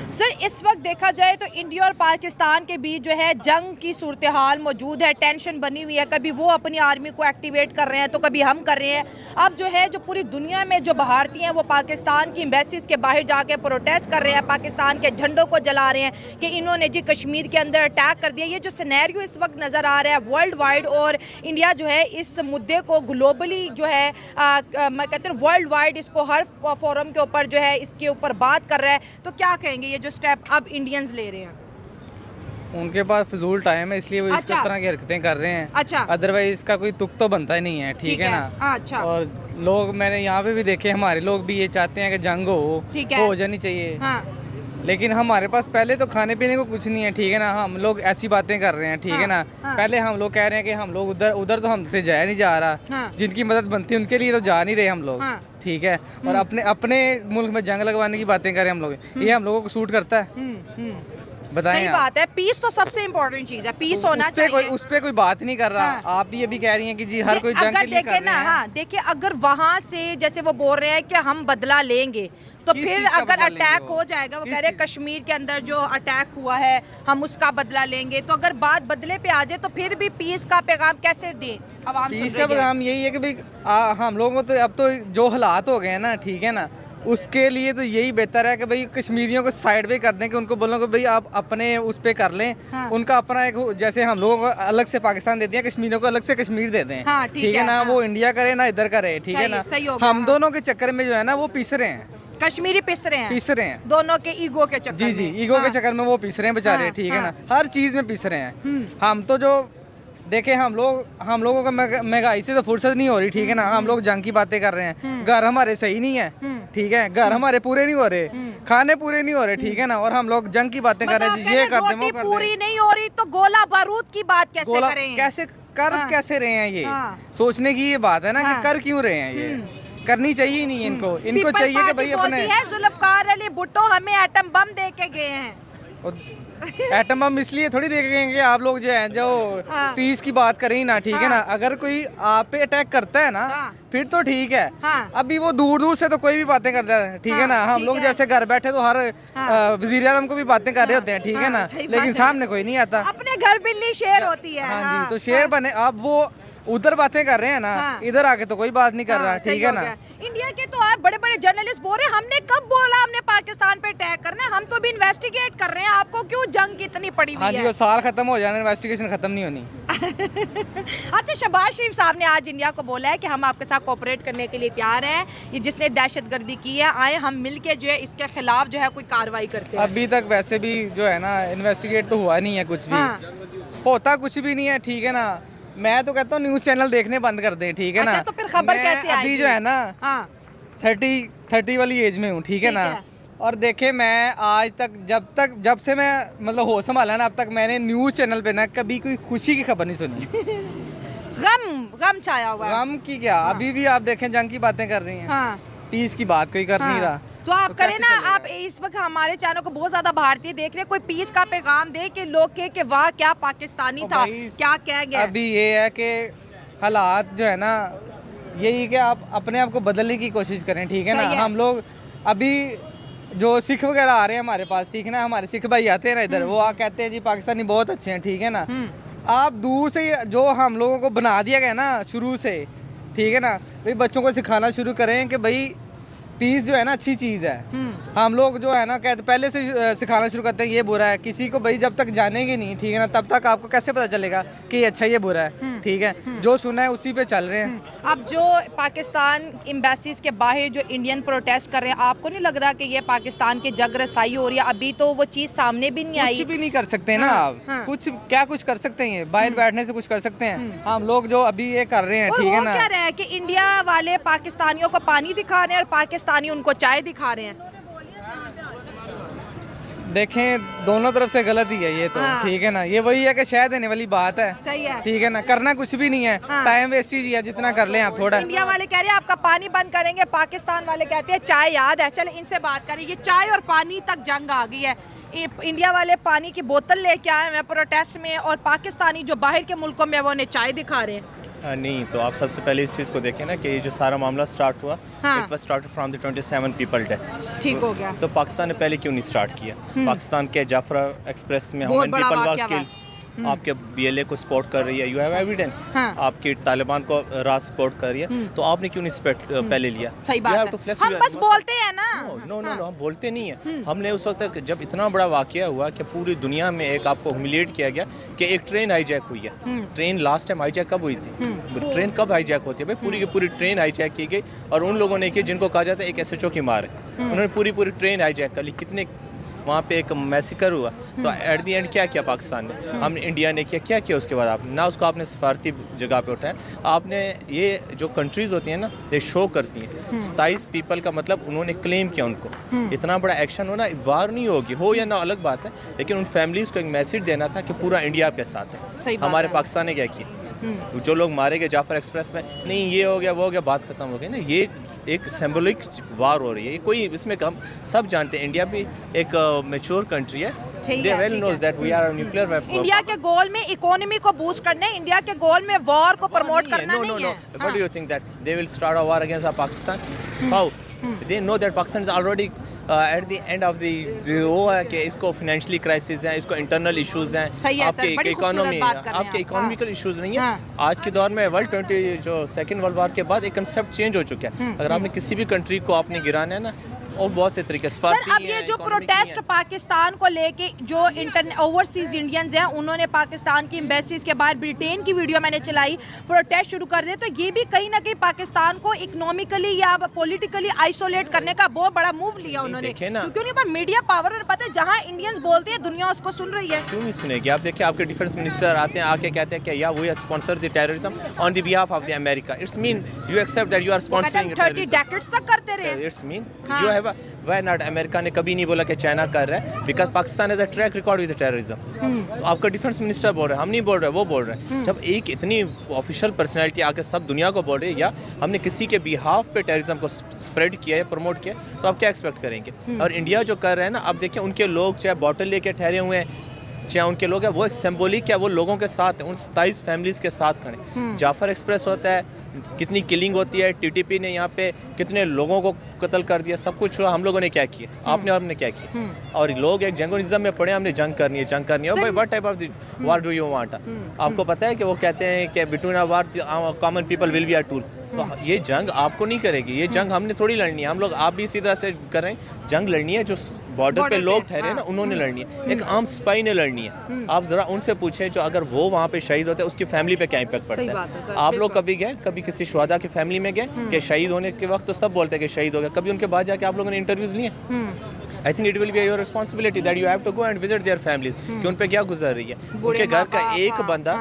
Sir इस वक्त देखा जाए तो इंडिया और पाकिस्तान के बीच जो है जंग की सूरत हाल मौजूद है, टेंशन बनी हुई है। कभी वो अपनी आर्मी को एक्टिवेट कर रहे हैं तो कभी हम कर रहे हैं। अब जो है जो पूरी दुनिया में जो भारतीय हैं वो पाकिस्तान की एम्बेसीज के बाहर जाके प्रोटेस्ट कर रहे हैं, पाकिस्तान के झंडों को जला रहे हैं कि इन्होंने जी कश्मीर के अंदर अटैक कर दिया। ये जो सिनेरियो इस वक्त नज़र आ रहा है वर्ल्ड वाइड, और इंडिया जो है इस मुद्दे को ग्लोबली जो है मैं कहती हूँ वर्ल्ड वाइड इसको हर फोरम के ऊपर जो है इसके ऊपर बात कर रहा है, तो क्या कहेंगे ये जो स्टेप अब इंडियंस ले रहे हैं? उनके पास फजूल टाइम है इसलिए वो इस तरह की हरकतें कर रहे हैं। अच्छा, अदरवाइज इसका कोई तुक तो बनता ही नहीं है। ठीक है ना। अच्छा। और लोग मैंने यहाँ पे भी देखे, हमारे लोग भी ये चाहते हैं कि जंग हो जानी चाहिए। हाँ। लेकिन हमारे पास पहले तो खाने पीने को कुछ नहीं है। ठीक है ना। हम लोग ऐसी बातें कर रहे हैं। ठीक है ना। पहले हम लोग कह रहे हैं कि हम लोग उधर तो हमसे जाया नहीं जा रहा। जिनकी मदद बनती है उनके लिए तो जा नहीं रहे हम लोग। ठीक है। और अपने मुल्क में जंग लगवाने की बातें करें हम लोग, ये हम लोगों को सूट करता है? बताएं। सही बात है, पीस तो सबसे इम्पोर्टेंट चीज है, पीस होना चाहिए। उस पे कोई बात नहीं कर रहा। आप भी अभी कह रही हैं कि जी हर कोई जंग के लिए कर रहे हैं। हाँ देखिए, अगर वहाँ से जैसे वो बोल रहे हैं कि हम बदला लेंगे, तो फिर अगर अटैक हो जाएगा, वो कह रहे हैं कश्मीर के अंदर जो अटैक हुआ है हम उसका बदला लेंगे, तो अगर बात बदले पे आ जाए तो फिर भी पीस का पैगाम कैसे दें अवाम? पीस का पैगाम यही है कि भाई हम लोगों को तो अब तो जो हालात हो गए हैं ना, ठीक है ना, उसके लिए तो यही बेहतर है कि भाई कश्मीरियों को साइड पे कर दें, कि उनको बोलो कि भाई आप अपने उस पे कर लें। उनका अपना एक, जैसे हम लोगों को अलग से पाकिस्तान देते हैं, कश्मीरियों को अलग से कश्मीर देते हैं। ठीक है ना। वो इंडिया करे ना इधर करे। ठीक है ना। हम दोनों के चक्कर में जो है ना वो पिस रहे हैं, कश्मीरी पिस रहे हैं दोनों के ईगो के चक्कर में। जी ईगो के चक्कर में वो पिस रहे हैं बेचारे। ठीक है ना। हर चीज में पिस रहे हैं। हम तो जो देखे, हम लोगों को महंगाई से तो फुर्सत नहीं हो रही। ठीक है ना। हम लोग जंग की बातें कर रहे हैं, घर हमारे सही नहीं है। ठीक है। घर हमारे पूरे नहीं हो रहे, खाने पूरे नहीं हो रहे। ठीक है ना। और हम लोग जंग की बातें कर रहे हैं, ये कर दे वो कर दे। पूरी नहीं हो रही तो गोला बारूद की बात कैसे करें? कैसे रहे हैं? ये सोचने की ये बात है ना कि कर क्यों रहे हैं? ये करनी चाहिए नहीं इनको चाहिए कि भाई अपने। जुल्फकार अली भुट्टो हमें एटम बम दे के गए हैं। एटम बम इसलिए थोड़ी देखेंगे आप लोग जो है जो पीस की बात करें ना। ठीक है ना। अगर कोई आप पे अटैक करता है ना फिर तो ठीक है। अभी वो दूर से तो कोई भी बातें करता है। ठीक है ना। हम लोग जैसे घर बैठे तो हर वजीर आज़म को भी बातें कर रहे होते हैं। ठीक है ना। लेकिन सामने कोई नहीं आता। अपने घर बिल्ली शेर होती है। हाँ जी, तो शेर बने। अब वो उधर बातें कर रहे हैं ना, इधर आके तो कोई बात नहीं कर रहा। ठीक है ना। इंडिया के तो आप बड़े बड़े जर्नलिस्ट बोल रहे हैं, हमने कब बोला हमने पाकिस्तान पे अटैक करना है? हम तो भी इन्वेस्टिगेट कर रहे हैं, आपको क्यों जंग इतनी पड़ी हुई है? हाँ जी, वो साल खत्म हो जाना, इन्वेस्टिगेशन खत्म नहीं होनी। अच्छा, शहबाज शरीफ साहब ने आज इंडिया को बोला है कि हम आपके साथ कोऑपरेट करने के लिए तैयार हैं, ये जिसने दहशतगर्दी की है आए हम मिलके जो है इसके खिलाफ जो है कोई कार्रवाई करते हैं। अभी तक वैसे भी जो है ना इन्वेस्टिगेट तो हुआ नहीं है, कुछ भी होता कुछ भी नहीं है। ठीक है ना। मैं तो कहता हूँ न्यूज़ चैनल देखने बंद कर दें। ठीक है ना। तो फिर खबर कैसे आएगी? अभी जो है ना 30 वाली एज में हूँ। ठीक है ना। और देखे, मैं आज तक जब से मैं मतलब होश संभाला ना, अब तक मैंने न्यूज़ चैनल पे ना कभी कोई खुशी की खबर नहीं सुनी। गम छाया हुआ है। गम की क्या? अभी भी आप देखें जंग की बातें कर रही हैं। पीस की बात कोई कर नहीं रहा। तो आप करें ना, आप इस वक्त हमारे चैनल को बहुत ज्यादा भारतीय देख रहे हैं, कोई पीस का पैगाम दे कि लोग के वाह क्या पाकिस्तानी था, क्या कह गया। अभी ये है कि हालात जो है ना यही कि आप अपने आप को बदलने की कोशिश करें। ठीक है ना। हम लोग अभी जो सिख वगैरह आ रहे हैं हमारे पास, ठीक है ना, हमारे सिख भाई आते हैं ना इधर, वो कहते हैं जी पाकिस्तानी बहुत अच्छे हैं। ठीक है ना। आप दूर से जो हम लोगों को बना दिया गया ना शुरू से, ठीक है ना, भाई बच्चों को सिखाना शुरू करें कि भाई पीस जो है ना अच्छी चीज़ है। हम लोग जो है ना कहते पहले से सिखाना शुरू करते हैं ये बुरा है। किसी को भाई जब तक जानेंगे नहीं, ठीक है ना, तब तक आपको कैसे पता चलेगा कि ये अच्छा ये बुरा है। ठीक है। जो सुना है उसी पे चल रहे हैं। अब जो पाकिस्तान एम्बेसीज के बाहर जो इंडियन प्रोटेस्ट कर रहे हैं, आपको नहीं लग रहा कि ये पाकिस्तान की जग रसाई हो रही है? अभी तो वो चीज़ सामने भी नहीं आई। कुछ भी नहीं कर सकते ना आप। कुछ कर सकते हैं? बाहर बैठने से कुछ कर सकते हैं? हम लोग जो अभी ये कर रहे हैं, ठीक है ना, क्या रहा है कि इंडिया वाले पाकिस्तानियों को पानी दिखा रहे हैं और पाकिस्तानी उनको चाय दिखा रहे हैं। देखें, दोनों तरफ से गलत ही है ये तो। ठीक है ना। ये वही है कि शहद देने वाली बात है। सही है। ठीक है ना। करना कुछ भी नहीं है। टाइम वेस्ट ही है, जितना कर लें आप थोड़ा। इंडिया वाले कह रहे हैं आपका पानी बंद करेंगे, पाकिस्तान वाले कहते हैं चाय याद है। चले इनसे बात करें। ये चाय और पानी तक जंग आ गई है। इंडिया वाले पानी की बोतल लेके आए हैं प्रोटेस्ट में, और पाकिस्तानी जो बाहर के मुल्कों में वो उन्हें चाय दिखा रहे हैं। नहीं, तो आप सबसे पहले इस चीज़ को देखें ना कि ये जो सारा मामला स्टार्ट हुआ, हाँ। It was started from the 27 people death. ठीक हो गया। तो पाकिस्तान ने पहले क्यों नहीं स्टार्ट किया? पाकिस्तान के जाफरा एक्सप्रेस में बहुत ह्यूमन बड़ा पीपल वाकया वाज किल्ड, आपके BLA को सपोर्ट कर रही है, यू हैव एविडेंस। हाँ। आपकी तालिबान को राज सपोर्ट कर रही है, तो आपने क्यों नहीं पहले लिया? सही You बात have to है, flex हम your बस muscle. बोलते हैं ना। नो, हम बोलते नहीं है। हमने उस वक्त जब इतना बड़ा वाकया हुआ कि पूरी दुनिया में एक आपको ह्यूमिलिएट किया गया कि एक ट्रेन हाईजैक हुई है। ट्रेन लास्ट टाइम हाईजैक कब हुई थी? ट्रेन कब हाईजैक होती है भाई? पूरी की पूरी ट्रेन हाईजैक की गई, और उन लोगों ने की जिनको कहा जाता है एक SHO की मार है। उन्होंने पूरी ट्रेन हाईजैक कर ली। कितने वहाँ पे एक मैसेकर हुआ, तो एट दी एंड क्या किया पाकिस्तान ने? हमने, इंडिया ने क्या किया उसके बाद? आपने ना उसको आपने सफारती जगह पे उठाया, आपने ये जो कंट्रीज़ होती हैं ना, ये शो करती हैं 27 पीपल का, मतलब उन्होंने क्लेम किया उनको। इतना बड़ा एक्शन होना, वार नहीं होगी, हो या ना अलग बात है, लेकिन उन फैमिलीज़ को एक मैसेज देना था कि पूरा इंडिया आपके साथ है। हमारे पाकिस्तान ने क्या किया? जो लोग मारे गए जाफर एक्सप्रेस में, नहीं ये हो गया वो हो गया, बात खत्म हो गई ना। ये एक सिंबॉलिक वार हो रही है, कोई इसमें हम सब जानते हैं इंडिया भी एक मैच्योर कंट्री है। They well knows that we are a nuclear weapon. India के गोल में इकोनॉमी को बूस्ट करना है, इंडिया के गोल में वॉर को प्रमोट करना No. नहीं है। What do you think that they will start a war against Pakistan? How? They know that Pakistan is already at the end of the वो है कि इसको फाइनेंशियली क्राइसिस है, इसको इंटरनल इश्यूज हैं, सही है सर, बड़ी इकोनॉमी, खूबसूरत बात कर रहे हैं आपके आप। इकोनॉमिकल इश्यूज नहीं है। हाँ। आज के दौर में जो सेकंड वर्ल्ड वॉर के बाद एक कंसेप्ट चेंज हो चुका है। अगर आपने किसी भी कंट्री को आपने गिराना है ना, और बहुत से तरीके से सर अब ये जो प्रोटेस्ट पाकिस्तान को लेके जो ओवरसीज इंडियंस हैं, उन्होंने पाकिस्तान की एम्बेसीज के बाद ब्रिटेन की वीडियो मैंने चलाई, प्रोटेस्ट शुरू कर दिए, तो ये भी कहीं ना कहीं पाकिस्तान को इकोनॉमिकली या पॉलिटिकली आइसोलेट करने का बहुत बड़ा मूव लिया उन्होंने, क्योंकि उनके पास मीडिया पावर और पता है जहां इंडियंस बोलते हैं दुनिया उसको सुन रही है। क्यों नहीं सुनेगी? आप देखिए, आपके डिफेंस मिनिस्टर आते हैं, आके कहते हैं कि या we are sponsor the terrorism on the behalf of the America. It's mean you accept that you are sponsoring 30 decades तक करते रहे। It's mean you have why not? America ने कभी नहीं बोला कि चाइना कर रहा है, because Pakistan has a track record with terrorism. तो आपका डिफेंस मिनिस्टर बोल रहा है, हम नहीं बोल रहे, वो बोल रहे हैं। जब एक इतनी ऑफिशियल पर्सनैलिटी आके सब दुनिया को बोल रही है या हमने किसी के बिहाफ पे टेररिज्म को स्प्रेड किया है, प्रमोट किया, तो आप क्या एक्सपेक्ट करेंगे? और इंडिया जो कर रहे हैं ना, अब देखिए उनके लोग चाहे बॉटल लेके ठहरे हुए हैं, चाहे उनके लोग हैं, वो एक सिंबॉलिक है, वो लोगों के साथ है, उन 27 फैमिलीज़ के साथ खड़े। जाफर एक्सप्रेस होता है, कितनी किलिंग होती है, TTP ने यहाँ पे कितने लोगों को कत्ल कर दिया, सब कुछ हुआ। हम लोगों ने क्या किया? आपने और हमने क्या किया? और लोग एक जंगोनिज्म में पड़े, हमने जंग करनी है। भाई what type of war do you want? आपको पता है कि वो कहते हैं कि between a war common people will be a tool. तो ये जंग आपको नहीं करेगी, ये जंग हमने थोड़ी लड़नी है। हम लोग, आप भी इसी तरह से कर रहे हैं, जंग लड़नी है जो बॉर्डर पे लोग ठहरे ना, उन्होंने लड़नी है, एक आम सिपाही ने लड़नी है। आप जरा उनसे पूछें, जो अगर वो वहाँ पे शहीद होते हैं, उसकी फैमिली पे क्या इम्पैक्ट पड़ता है? आप लोग कभी गए, कभी किसी शुहदा की फैमिली में गए कि शहीद होने के वक्त तो सब बोलते हैं कि शहीद हो गया, कभी उनके बाद जाके आप लोगों ने इंटरव्यूज लिए? I think it will be your responsibility that you have to go and visit their families कि उन पे क्या गुजर रही है। उनके घर का एक बंदा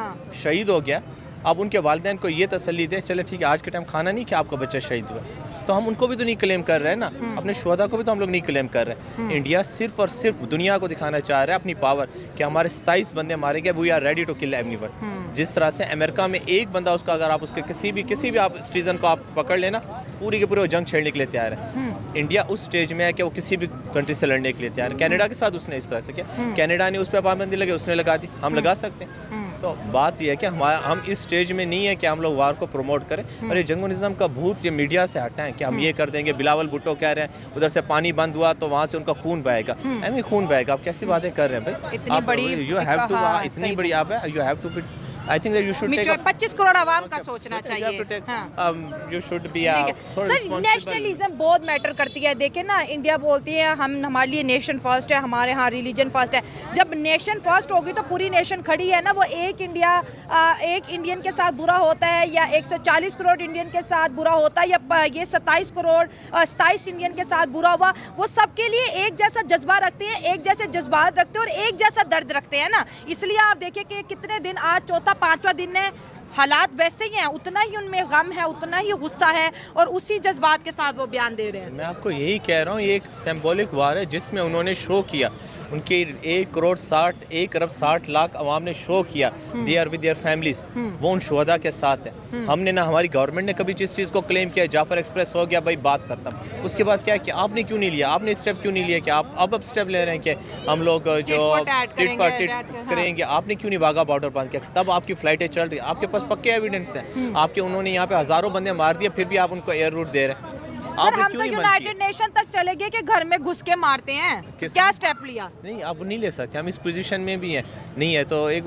शहीद हो गया, अब उनके वालिदैन को ये तसल्ली दे, चले ठीक है आज के टाइम खाना नहीं कि आपका बच्चा शहीद हुआ, तो हम उनको भी तो नहीं क्लेम कर रहे हैं ना, अपने शुहदा को भी तो हम लोग नहीं क्लेम कर रहे। इंडिया सिर्फ और सिर्फ दुनिया को दिखाना चाह रहा है अपनी पावर कि हमारे 27 बंदे मारे गए, we are ready to kill everyone. जिस तरह से अमेरिका में एक बंदा, उसका अगर आप उसके किसी भी आप सिटीजन को आप पकड़ लेना, पूरी के पूरे जंग छेड़ने के लिए तैयार है। इंडिया उस स्टेज में है कि वो किसी भी कंट्री से लड़ने के लिए तैयार है। कनाडा के साथ उसने इस तरह से किया, कनाडा ने उस पर पाबंदी लगे, उसने लगा दी, हम लगा सकते हैं। तो बात यह है कि हम इस स्टेज में नहीं है कि हम लोग वार को प्रमोट करें, और ये जंगोनिज्म का भूत ये मीडिया से हटाएं कि हम ये कर देंगे। बिलावल भुट्टो कह रहे हैं उधर से पानी बंद हुआ तो वहाँ से उनका खून बहेगा, एम खून बहेगा। आप कैसी बातें कर रहे हैं भाई? इतनी बड़ी यू हैव टू, इतनी बड़ी आप है, you have to I think that you should take 25 crore आवाम का सोचना चाहिए। You should be थोड़ा सर नेशनलिज्म बहुत मैटर करती है। देखे ना, इंडिया बोलती है हम, हमारे लिए नेशन फर्स्ट है, हमारे यहाँ रिलीजन फर्स्ट है। जब नेशन फर्स्ट होगी तो पूरी नेशन खड़ी है ना। वो एक इंडियन के साथ बुरा होता है, या 140 करोड़ इंडियन के साथ बुरा होता है, या ये 27 इंडियन के साथ बुरा हुआ, वो सबके लिए एक जैसा जज्बा रखते हैं, एक जैसे जज्बात रखते हैं और एक जैसा दर्द रखते हैं ना। इसलिए आप देखिए कि कितने दिन, आज चौथा 5वां दिन है, हालात वैसे ही हैं, उतना ही उनमें गम है, उतना ही गुस्सा है, और उसी जज्बात के साथ वो बयान दे रहे हैं। मैं आपको यही कह रहा हूँ, ये एक सिंबॉलिक वार है जिसमें उन्होंने शो किया उनके 1,60,00,000 अवाम ने शो किया they are with their families, वो उन शुहदा के साथ है। हमने ना, हमारी गवर्नमेंट ने कभी जिस चीज़ को क्लेम किया जाफर एक्सप्रेस हो गया भाई बात खत्म, उसके बाद क्या कि आपने क्यों नहीं लिया, आपने स्टेप क्यों नहीं लिया कि आप अब स्टेप ले रहे हैं कि हम लोग जो टिट फॉर टिट करेंगे, आपने क्यों नहीं वाघा बॉर्डर बंद किया, तब आपकी फ्लाइटें चल रही, आपके पास पक्के एविडेंस हैं, आपके उन्होंने यहाँ पे हज़ारों बंदे मार दिए, फिर भी आप उनको एयर रूट दे रहे हैं। सर हम तो यूनाइटेड नेशन तक चले गए कि घर में घुस के मारते हैं, क्या स्टेप लिया? नहीं, आप नहीं ले सकते, हम इस पोजीशन में भी हैं नहीं है तो एक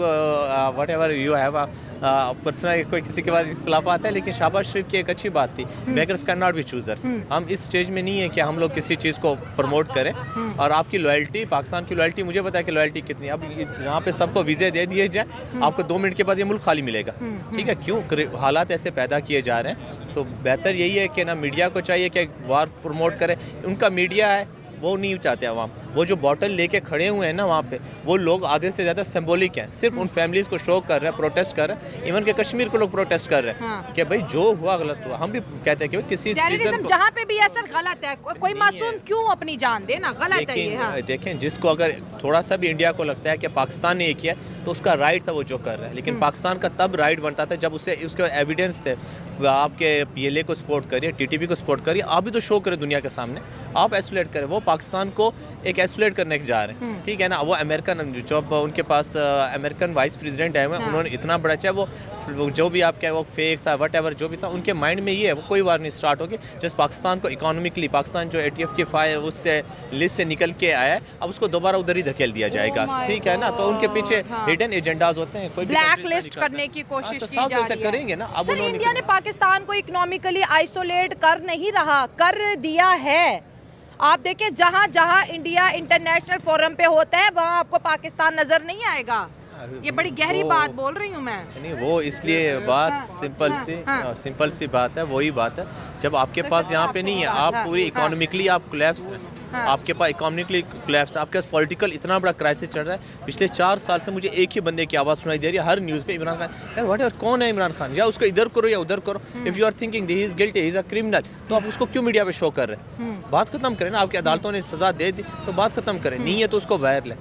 what ever you have personal कोई किसी के बाद इख्तलाफ आता है, लेकिन शहबाज शरीफ की एक अच्छी बात थी, beggars can not be choosers. हम इस स्टेज में नहीं है कि हम लोग किसी चीज़ को प्रमोट करें, और आपकी लॉयल्टी, पाकिस्तान की लॉयल्टी, मुझे पता है कि लॉयल्टी कितनी है। अब यहाँ पे सबको वीज़े दे दिए जाए, आपको 2 मिनट के बाद ये मुल्क खाली मिलेगा, ठीक है? क्यों हालात ऐसे पैदा किए जा रहे हैं? तो बेहतर यही है कि ना मीडिया को चाहिए कि वार प्रमोट करे, उनका मीडिया है वो नहीं चाहते अवाम, वो जो बॉटल लेके खड़े हुए हैं ना वहाँ पे, वो लोग आधे से ज़्यादा सिंबॉलिक हैं, सिर्फ उन फैमिलीज को शो कर रहे हैं, प्रोटेस्ट कर रहे हैं। इवन के कश्मीर को लोग प्रोटेस्ट कर रहे हैं कि भाई जो हुआ गलत हुआ। हम भी कहते हैं कि किसी टेररिज्म जहाँ पे भी ऐसा गलत है, कोई मासूम क्यों अपनी जान दे ना, गलत है ये। हाँ। देखें, जिसको अगर थोड़ा सा भी इंडिया को लगता है कि पाकिस्तान ने ये किया तो उसका राइट था वो जो कर रहा है, लेकिन पाकिस्तान का तब राइट बनता था जब उसके एविडेंस थे। आपके PLA को सपोर्ट करिए, TTP को सपोर्ट करिए, आप भी तो शो करें दुनिया के सामने, आप आइसोलेट करें। वो पाकिस्तान को एक आइसोलेट करने के जा रहे हैं, ठीक है ना? वो अमेरिकन, जो उनके पास अमेरिकन वाइस प्रेसिडेंट आए हुए हैं, उन्होंने इतना बड़ा, चाहे वो जो भी आपका वो फेक था वट एवर जो भी था, उनके माइंड में ये है वो कोई वार नहीं स्टार्ट होगी। जस्ट पाकिस्तान को इकोनॉमिकली, पाकिस्तान जो ATF की उससे लिस्ट से निकल के आया है, अब उसको दोबारा उधर ही धकेल दिया जाएगा, ठीक है ना? तो उनके पीछे हिडन एजेंडाज होते हैं, कोई ब्लैक लिस्ट करने की कोशिश की जा रही है। करेंगे ना। अब इंडिया ने पाकिस्तान को इकोनॉमिकली आइसोलेट कर नहीं रहा, कर दिया है। आप देखिए जहाँ जहाँ इंडिया इंटरनेशनल फोरम पे होता है वहाँ आपको पाकिस्तान नजर नहीं आएगा। ये बड़ी गहरी बात बोल रही हूँ मैं। नहीं, वो इसलिए बात सिंपल सी बात है, वही बात है जब आपके पास यहाँ पे नहीं है, आप पूरी इकोनॉमिकली आप कोलैप्स हैं, आपके पास इकोनॉमिकली कोलैप्स, आपके पास पॉलिटिकल इतना बड़ा क्राइसिस चल रहा है। पिछले 4 साल से मुझे एक ही बंदे की आवाज़ सुनाई दे रही है हर न्यूज़ पे, इमरान खान। यार व्हाट एवर, कौन है इमरान खान? या उसको इधर करो या उधर करो। If you are thinking he is guilty, he is a criminal, तो आप उसको क्यों मीडिया पे शो कर रहे हैं? बात खत्म करें ना। आपकी अदालतों ने सज़ा दे दी तो बात खत्म करें, नहीं है तो उसको बाहर लें।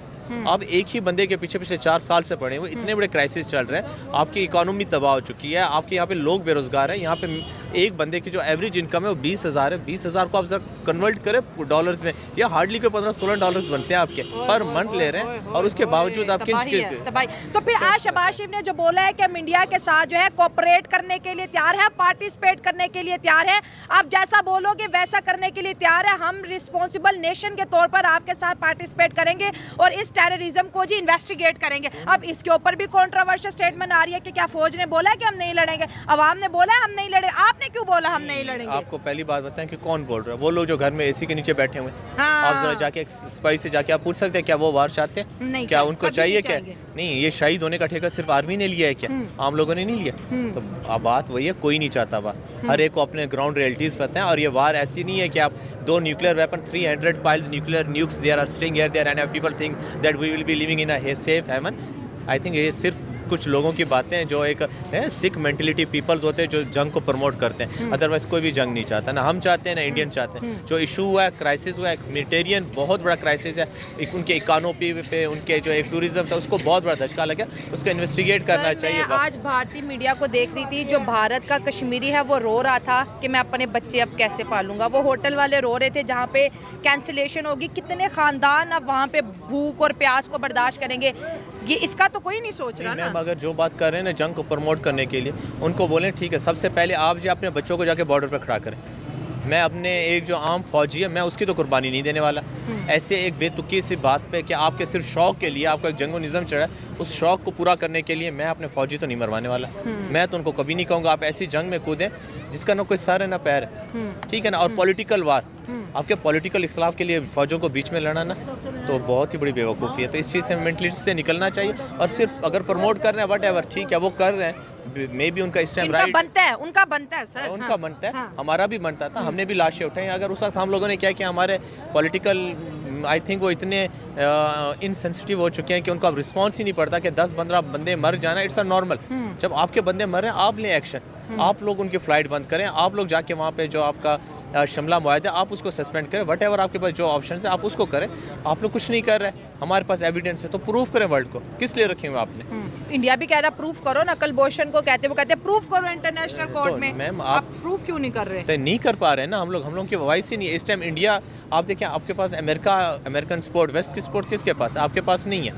आप एक ही बंदे के पीछे पिछले 4 साल से पड़े हुए, इतने बड़े क्राइसिस चल रहे हैं, आपकी इकोनॉमी तबाह हो चुकी है, आपके यहाँ पे लोग बेरोजगार हैं। यहाँ पे एक बंदे की जो एवरेज इनकम है वो 20,000 है। 20,000 को आप जरा कन्वर्ट करें डॉलर्स में, या हार्डली कोई 15-16 डॉलर्स बनते हैं आपके पर मंथ ले रहे हैं, और उसके बावजूद आप तो फिर आज शहबाज शरीफ ने जो बोला है कि हम इंडिया के साथ जो है कोऑपरेट करने के लिए तैयार है, पार्टिसिपेट करने के लिए तैयार है, आप जैसा बोलोगे वैसा करने के लिए तैयार है, हम रिस्पॉन्सिबल नेशन के तौर पर आपके साथ पार्टिसिपेट करेंगे और इस टेररिज्म को जी इन्वेस्टिगेट करेंगे। अब इसके ऊपर भी कंट्रोवर्शियल स्टेटमेंट आ रही है कि क्या फौज ने बोला है कि हम नहीं लड़ेंगे, अवाम ने बोला है हम नहीं लड़ेंगे, आपने क्यों बोला हम नहीं लड़ेंगे? आपको पहली बात बताएं कि कौन बोल रहा है? वो लोग जो घर में AC के नीचे बैठे हुए हैं। आप जरा जाके एक स्पाई से जाके आप पूछ सकते हैं क्या वो वार चाहते हैं? क्या उनको चाहिए? क्या नहीं, ये शहीद होने का ठेका सिर्फ आर्मी ने लिया है क्या? आम लोगों ने नहीं लिया? तो अब बात वही है, कोई नहीं चाहता वार, हर एक को अपने ग्राउंड रियलिटीज पता है। और ये वार ऐसी नहीं है कि आप 2 nuclear weapon, 300 piles nuclear nukes there are staying here there, and people think that we will be living in a safe heaven. I think ये सिर्फ कुछ लोगों की बातें हैं जो एक सिख मेंटलिटी पीपल्स होते हैं जो जंग को प्रमोट करते हैं, अदरवाइज कोई भी जंग नहीं चाहता, ना हम चाहते हैं ना इंडियन चाहते हैं। जो इशू हुआ है, क्राइसिस हुआ है, ह्यूमैनिटेरियन बहुत बड़ा क्राइसिस है, उनके इकोनॉमी पे, उनके जो एक टूरिज्म था उसको बहुत बड़ा धचका लगा, उसको इन्वेस्टिगेट करना चाहिए। आज भारतीय मीडिया को देख रही थी, जो भारत का कश्मीरी है वो रो रहा था कि मैं अपने बच्चे अब कैसे पालूंगा। वो होटल वाले रो रहे थे जहाँ पे कैंसिलेशन होगी, कितने खानदान अब वहाँ पे भूख और प्यास को बर्दाश्त करेंगे, ये इसका तो कोई नहीं सोच रहा ना। अगर जो बात कर रहे हैं ना जंग को प्रमोट करने के लिए, उनको बोलें ठीक है, सबसे पहले आप जो अपने बच्चों को जाके बॉर्डर पर खड़ा करें। मैं अपने एक जो आम फौजी है मैं उसकी तो कुर्बानी नहीं देने वाला ऐसे एक बेतुकी सी बात पे कि आपके सिर्फ शौक के लिए आपका एक जंगो निज़म चढ़ा है, उस शौक को पूरा करने के लिए मैं अपने फौजी तो नहीं मरवाने वाला। मैं तो उनको कभी नहीं कहूँगा आप ऐसी जंग में कूदें जिसका ना कोई सर है ना पैर है, ठीक है ना। और पॉलिटिकल वार, आपके पॉलिटिकल इख्तलाफ के लिए फौजों को बीच में लड़ना ना तो बहुत ही बड़ी बेवकूफ़ी है। तो इस चीज़ से मेंटलिटी से निकलना चाहिए। और सिर्फ अगर प्रमोट कर रहे हैं वट एवर, ठीक है वो कर रहे हैं, मे भी उनका इस टाइम राइट बनता है, उनका बनता है सर, उनका बनता है, हमारा भी बनता था, हमने भी लाशें उठाई। अगर उस वक्त हम लोगों ने क्या किया, हमारे पॉलिटिकल आई थिंक वो इतने इनसेंसिटिव हो चुके हैं कि उनको अब रिस्पॉन्स ही नहीं पड़ता कि 10-15 बंदे मर जाना इट्स अ नॉर्मल। जब आपके बंदे मर रहे हैं आप लें एक्शन। आप लोग उनकी फ़्लाइट बंद करें, आप लोग जाके वहाँ पे जो आपका शिमला मुआहदा आप उसको सस्पेंड करें, वट एवर आपके पास जो ऑप्शन है आप उसको करें। आप लोग कुछ नहीं कर रहे, हमारे पास एविडेंस है, तो प्रूफ करें वर्ल्ड को, किस लिए रखे हुए आपने? इंडिया भी कहता प्रूफ करो ना, कलभूषण को कहते, वो कहते प्रूफ करो इंटरनेशनल कोर्ट में। मैम, आप प्रूफ क्यों नहीं कर रहे? तो नहीं कर पा रहे हैं ना हम लोग की वॉइस ही नहीं है इस टाइम। इंडिया आप देखिए, आपके पास अमेरिकन स्पोर्ट, वेस्ट की स्पोर्ट किसके पास है? आपके पास नहीं है।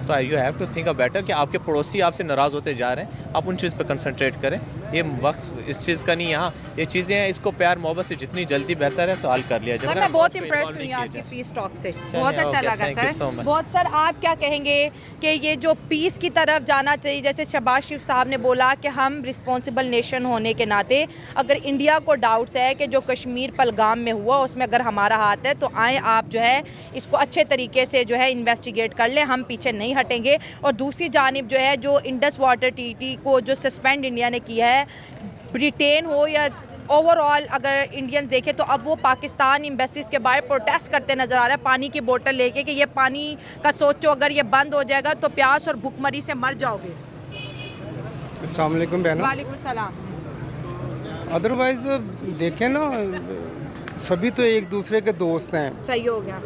तो you have to think a better कि आपके पड़ोसी आपसे नाराज़ होते जा रहे हैं, आप उन चीज़ पर कंसंट्रेट करें। ये वक्त इस चीज़ का नहीं, यहाँ ये चीज़ें हैं, इसको प्यार मोहब्बत से जितनी जल्दी बेहतर है तो हल कर लिया जाए। सर मैं बहुत इम्प्रेस हुई आपकी पीस टॉक से, बहुत अच्छा लगा सर। बहुत सर आप क्या कहेंगे कि ये जो पीस की तरफ जाना चाहिए, जैसे शहबाज शरीफ साहब ने बोला कि हम रिस्पॉन्सिबल नेशन होने के नाते अगर इंडिया को डाउट्स है कि जो कश्मीर पहलगाम में हुआ उसमें अगर हमारा हाथ है तो आए आप जो है इसको अच्छे तरीके से जो है इन्वेस्टिगेट कर लें, हम पीछे नहीं हटेंगे। और दूसरी जानिब जो है जो इंडस वाटर ट्रीटी को जो सस्पेंड इंडिया ने किया है, ब्रिटेन हो या ओवरऑल अगर इंडियंस देखें तो अब वो पाकिस्तान एम्बेसीज के बाहर प्रोटेस्ट करते नज़र आ रहा है पानी की बोतल लेके कि ये पानी का सोचो, अगर ये बंद हो जाएगा तो प्यास और भूखमरी से मर जाओगे। अस्सलाम वालेकुम बहना। वालेकुम सलाम। अदरवाइज देखें ना, सभी तो एक दूसरे के दोस्त हैं। सही हो गया।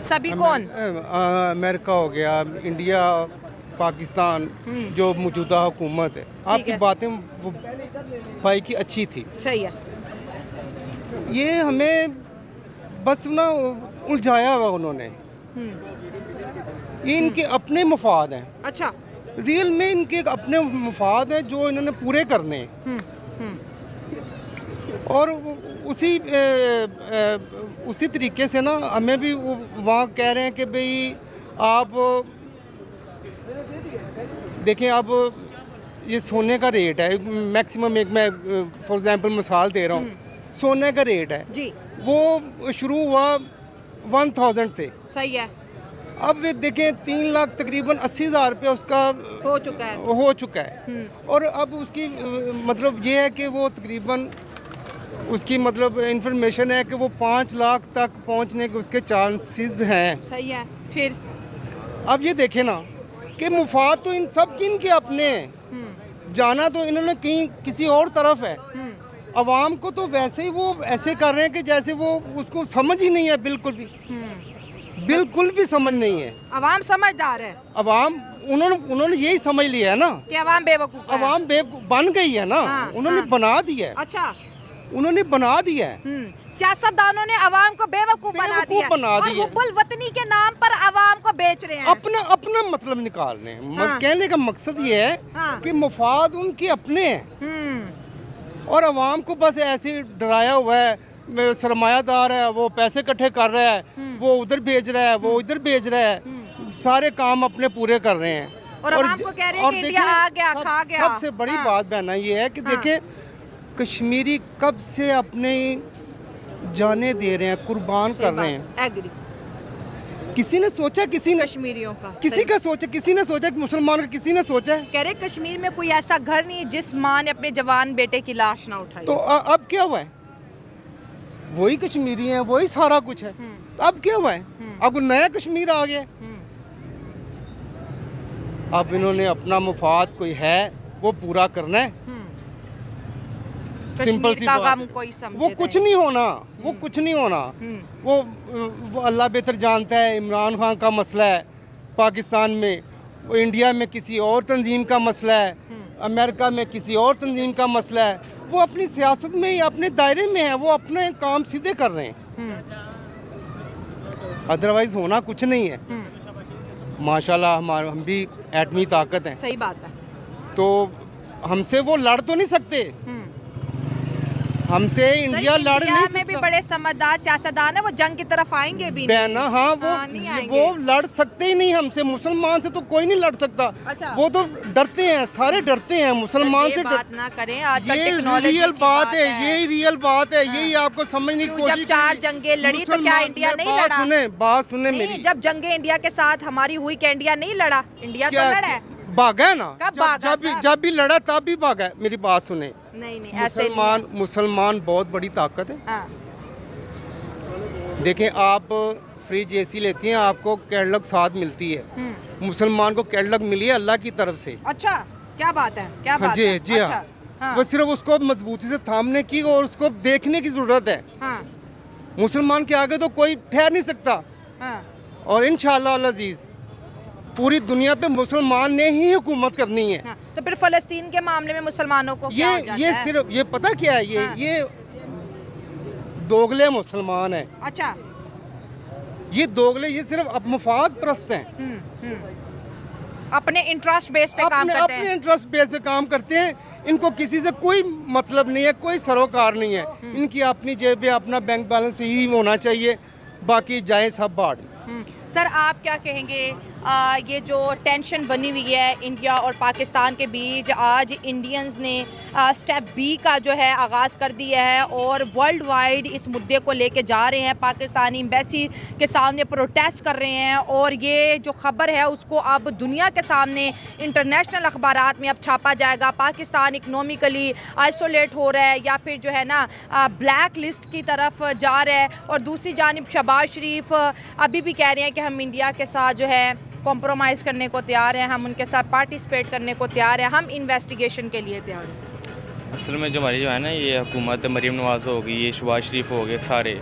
सभी कौन? अमेरिका हो गया, इंडिया, पाकिस्तान, जो मौजूदा हुकूमत है। आपकी बातें वो भाई की अच्छी थी, सही है। ये हमें बस ना उलझाया हुआ उन्होंने। ये इनके अपने मफाद हैं। अच्छा। रियल में इनके अपने मफाद हैं जो इन्होंने पूरे करने हैं। और उसी तरीके से ना हमें भी वहाँ कह रहे हैं कि भाई आप देखें, अब ये सोने का रेट है मैक्सिमम, एक मैं फॉर एग्जांपल मिसाल दे रहा हूँ, सोने का रेट है जी, वो शुरू हुआ 1000 से। सही है। अब वे देखें 3 लाख तकरीबन 80,000 रुपया उसका हो चुका है। और अब उसकी मतलब ये है कि वो तकरीबन उसकी मतलब इंफॉर्मेशन है कि वो 5 लाख तक पहुंचने के उसके चांसेस हैं। सही है। फिर अब ये देखें ना कि मुफाद तो इन सब के इनके अपने हैं, जाना तो इन्होंने कहीं किसी और तरफ है। अवाम को तो वैसे ही वो ऐसे कर रहे हैं कि जैसे वो उसको समझ ही नहीं है, बिल्कुल भी समझ नहीं है। अवाम समझदार है। अवाम उन्होंने यही समझ लिया है ना कि अवाम बेवकूफ है। अवाम बेवकूफ बन गई है ना। उन्होंने बना दिया है। अच्छा। उन्होंने बना दिया है। सियासतदानों ने अवाम को बेवकूफ बना दिया और हुब्बुल वतनी के नाम पर अवाम को बेच रहे हैं। अपना मतलब निकाल रहे हैं। कहने का मकसद ये है कि मुफाद उनके अपने हैं और अवाम को बस ऐसे डराया हुआ है। सरमायादार है, वो पैसे इकट्ठे कर रहा है, वो उधर भेज रहा है, वो इधर भेज रहा है, सारे काम अपने पूरे कर रहे हैं। और अवाम को कह रहे हैं कि इंडिया आ गया, खा गया। सबसे बड़ी बात बहना ये है कि देखें, कश्मीरी कब से अपने जाने दे रहे हैं, कुर्बान कर रहे हैं। एग्री। किसी ने सोचा, किसी ने कश्मीरियों का किसी का सोचा, किसी ने सोचा कि मुसलमान का, किसी ने सोचा है? कह रहे कश्मीर में कोई ऐसा घर नहीं जिस माँ ने अपने जवान बेटे की लाश ना उठाई। तो अब क्या हुआ है? वही कश्मीरी हैं, वही सारा कुछ है। तो अब क्या हुआ है? अब नया कश्मीर आ गया। अब इन्होंने अपना मुफाद कोई है वो पूरा करना है। सिंपल सी बात, वो कुछ नहीं होना, वो कुछ नहीं होना। वो अल्लाह बेहतर जानता है। इमरान खान का मसला है पाकिस्तान में, वो इंडिया में किसी और तंजीम का मसला है, अमेरिका में किसी और तंजीम का मसला है। वो अपनी सियासत में ही अपने दायरे में है, वो अपने काम सीधे कर रहे हैं। अदरवाइज होना कुछ नहीं है। माशाल्लाह हम भी एटमी ताकत हैं। सही बात है। तो हमसे वो लड़ तो नहीं सकते, हमसे इंडिया लड़ नहीं सकता। में भी बड़े समझदार सियासतदान है, वो जंग की तरफ आएंगे भी बहना। हाँ, वो लड़ सकते ही नहीं हमसे। मुसलमान से तो कोई नहीं लड़ सकता। अच्छा। वो तो डरते हैं, सारे डरते हैं मुसलमान से। बात ना करें, आज ये रियल बात है, यही रियल बात है। यही आपको समझने की कोशिश। जब 4 जंगें लड़ी तो क्या इंडिया नहीं लड़ा? बात सुने मेरी। जब जंगें इंडिया के साथ हमारी हुई, क्या इंडिया नहीं लड़ा? इंडिया तो लड़ा है। भागा है ना। कब भागा? जब भी लड़ा तब भी भागा है। मेरी बात सुने। नहीं ऐसे मुसलमान बहुत बड़ी ताकत है। देखें, आप फ्रिज एसी लेती हैं, आपको कैटलॉग साथ मिलती है। मुसलमान को कैटलॉग मिली है अल्लाह की तरफ से। अच्छा, क्या बात है? क्या बात जी है? जी। अच्छा। हाँ, हाँ। वो सिर्फ उसको मजबूती से थामने की और उसको देखने की ज़रूरत है। हाँ मुसलमान के आगे तो कोई ठहर नहीं सकता। हाँ और इंशाअल्लाह अल अज़ीज़ पूरी दुनिया पे मुसलमान ने ही हुकूमत करनी है। हाँ। तो फिर फ़लस्तीन के मामले में मुसलमानों को क्या हो जाता ये है? सिर्फ ये पता क्या है, हाँ। ये दोगले मुसलमान है। अच्छा। ये दोगले, ये सिर्फ अब मुफाद प्रस्त हैं। अपने इंटरेस्ट बेस पे काम करते अपने हैं। इंटरेस्ट बेस पे काम करते हैं। इनको किसी से कोई मतलब नहीं है, कोई सरोकार नहीं है। इनकी अपनी जेब में अपना बैंक बैलेंस ही होना चाहिए, बाकी जाए सब बाढ़। सर आप क्या कहेंगे, ये जो टेंशन बनी हुई है इंडिया और पाकिस्तान के बीच, आज इंडियंस ने स्टेप बी का जो है आगाज़ कर दिया है और वर्ल्ड वाइड इस मुद्दे को लेके जा रहे हैं, पाकिस्तानी एम्बेसी के सामने प्रोटेस्ट कर रहे हैं और ये जो ख़बर है उसको अब दुनिया के सामने इंटरनेशनल अखबारात में अब छापा जाएगा। पाकिस्तान इकनॉमिकली आइसोलेट हो रहा है या फिर जो है ना ब्लैक लिस्ट की तरफ जा रहा है, और दूसरी जानिब शहबाज शरीफ अभी भी कह रहे हैं कि हम इंडिया के साथ जो है कॉम्प्रोमाइज़ करने को तैयार हैं, हम उनके साथ पार्टिसिपेट करने को तैयार हैं, हम इन्वेस्टिगेशन के लिए तैयार हैं। असल में जो हमारी जो है ना ये हुकूमत, मरीम नवाज़ हो गई, ये शहबाज शरीफ हो गए, सारे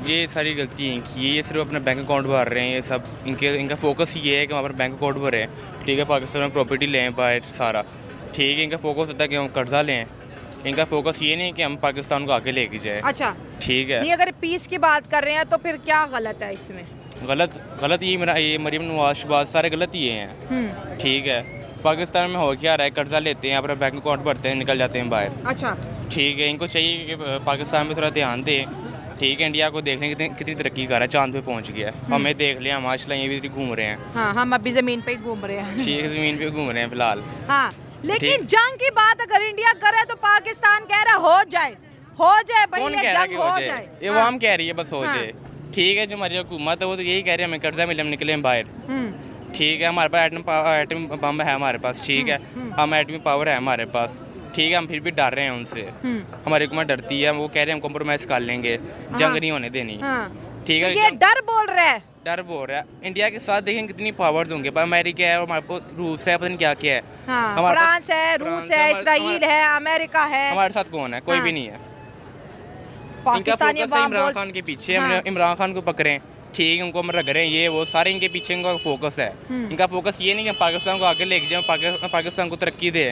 ये सारी गलती इनकी है। ये सिर्फ अपना बैंक अकाउंट भर रहे हैं। ये सब इनका फोकस ये है कि वहाँ पर बैंक अकाउंट भरें, ठीक है, पाकिस्तान में प्रॉपर्टी लें बाहर सारा, ठीक है। इनका फोकस होता है कि हम कर्जा लें। इनका फोकस ये नहीं कि हम पाकिस्तान को आगे लेके जाए। अच्छा ठीक है। नहीं, अगर पीस की बात कर रहे हैं तो फिर क्या गलत है इसमें? गलत ये मरीम नवाज शहबाज सारे गलत ये हैं, ठीक है। पाकिस्तान में हो क्या रहा है, कर्जा लेते हैं, अपना बैंक अकाउंट भरते हैं, निकल जाते हैं बाहर। अच्छा ठीक है। इनको चाहिए कि पाकिस्तान में थोड़ा ध्यान दें, ठीक है। इंडिया को देख लें कितनी तरक्की कर रहा है, चांद पे पहुंच गया है। हमें देख लिया माशाल्लाह, ये भी घूम रहे हैं। हाँ, हम अभी ज़मीन पे ही घूम रहे हैं। ठीक है, ज़मीन पे घूम रहे हैं फिलहाल। हाँ, लेकिन जंग की बात अगर इंडिया करे तो पाकिस्तान कह रहा हो जाए भाई, कौन ये कह रहा है जंग कि हो हो जाए? जाए? ये हाँ। वाम कह रही है बस हो हाँ। जाए, ठीक है। जो हमारी हुकूमत है वो तो यही कह रही है हमें कर्जा मिले, हम निकले बाहर, ठीक है। हमारे पास एटम बम है हमारे पास, ठीक है। हम एटमी पावर है हमारे पास, ठीक है। हम फिर भी डर रहे हैं उनसे, हमारी हुकूमत डरती है। वो कह रहे हैं हम कॉम्प्रोमाइज़ कर लेंगे, जंग नहीं होने देनी, ठीक है। ये डर बोल रहा है। डर बोल रहा है। इंडिया के साथ देखें कितनी पावर्स होंगे, अमेरिका है और हमारे पास रूस है, पता नहीं क्या क्या है। हाँ, हमारे पास फ्रांस है, रूस है, इसराइल है, अमेरिका है। हमारे साथ कौन है? कोई भी नहीं है। इनका पाकिस्तानी फोकस है अवाम इमरान बोल- खान के पीछे। हाँ। इमरान खान को पकड़ें, ठीक है, उनको हम रख रहे हैं, ये वो सारे इनके पीछे इनका फोकस है। इनका फोकस ये नहीं कि पाकिस्तान को आगे लेके जाए, पाकिस्तान को तरक्की दे,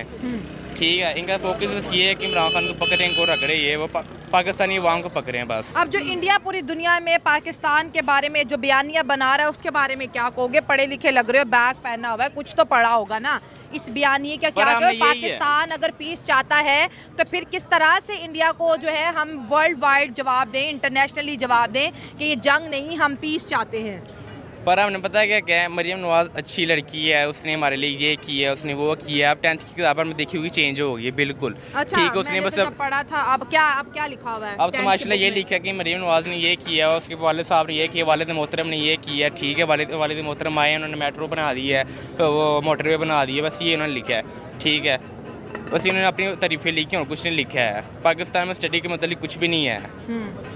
ठीक है। इनका फोकस बस ये है कि इमरान खान को पकड़ें, इनको रख रहे हैं, ये वो पाकिस्तानी अवाम को पकड़ें बस। अब जो इंडिया पूरी दुनिया में पाकिस्तान के बारे में जो बयानियां बना रहा है उसके बारे में क्या कहोगे? पढ़े लिखे लग रहे हो, बैग पहना हुआ है, कुछ तो पढ़ा होगा ना इस बयानिए का, क्या पर कहोगे? हमें यही है। पाकिस्तान अगर पीस चाहता है तो फिर किस तरह से इंडिया को जो है हम वर्ल्ड वाइड जवाब दें, इंटरनेशनली जवाब दें कि ये जंग नहीं, हम पीस चाहते हैं? पर हमने पता है क्या है, मरीम नवाज अच्छी लड़की है, उसने हमारे लिए ये किया है, उसने वो किया है। अब 10th की किताब में देखी होगी, चेंज हो गई बिल्कुल, अच्छा, ठीक है। उसने मैंने बस तो जब पढ़ा था। अब क्या लिखा हुआ है? अब तो 10th माशाल्लाह की ये बुक में? लिखा कि मरीम नवाज ने ये किया है, उसके वालिद साहब ने ये किया, वालिद मोहतरम ने ये किया, ठीक है। वालिद मोहतरम आए, उन्होंने मेट्रो बना दी है, वो मोटरवे बना दी है, बस ये उन्होंने लिखा है, ठीक है। बस इन्होंने अपनी तारीफ़ें लिखी और कुछ नहीं लिखा है। पाकिस्तान में स्टडी के मतलब कुछ भी नहीं है,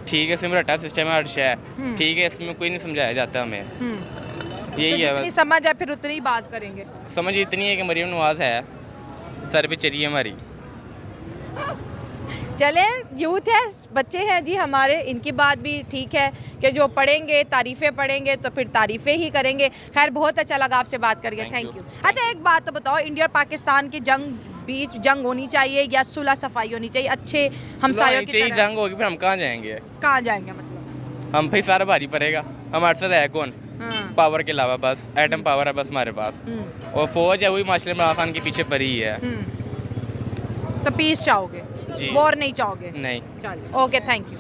ठीक है। इसमें रट्टा सिस्टम है, अर्श है, ठीक है। इसमें कोई नहीं समझाया जाता हमें, यही तो है जितनी बस। समझ है फिर उतनी ही बात करेंगे। समझ इतनी है कि मरीम नवाज है, सर पे चढ़ी है हमारी। चले, यूथ है, बच्चे हैं जी हमारे, इनकी बात भी ठीक है कि जो पढ़ेंगे, तारीफ़ें पढ़ेंगे तो फिर तारीफ़ें ही करेंगे। खैर, बहुत अच्छा लगा आपसे बात करके, थैंक यू। अच्छा, एक बात तो बताओ, इंडिया और पाकिस्तान की बीच जंग होनी चाहिए या सुलह सफाई होनी चाहिए अच्छे हमसायों की चाहिए? तरह? जंग होगी फिर हम कहाँ जाएंगे? कहाँ जाएंगे मतलब? हम फिर सारा भारी पड़ेगा, हमारे साथ है कौन? हाँ। पावर के अलावा बस एटम पावर है बस हमारे पास, और फौज है वही माशाल्लाह इमरान खान के पीछे पड़ी ही है। तो पीस चाहोगे, जी। वॉर नहीं चाहोगे? नहीं। चलिए, ओके, थैंक यू।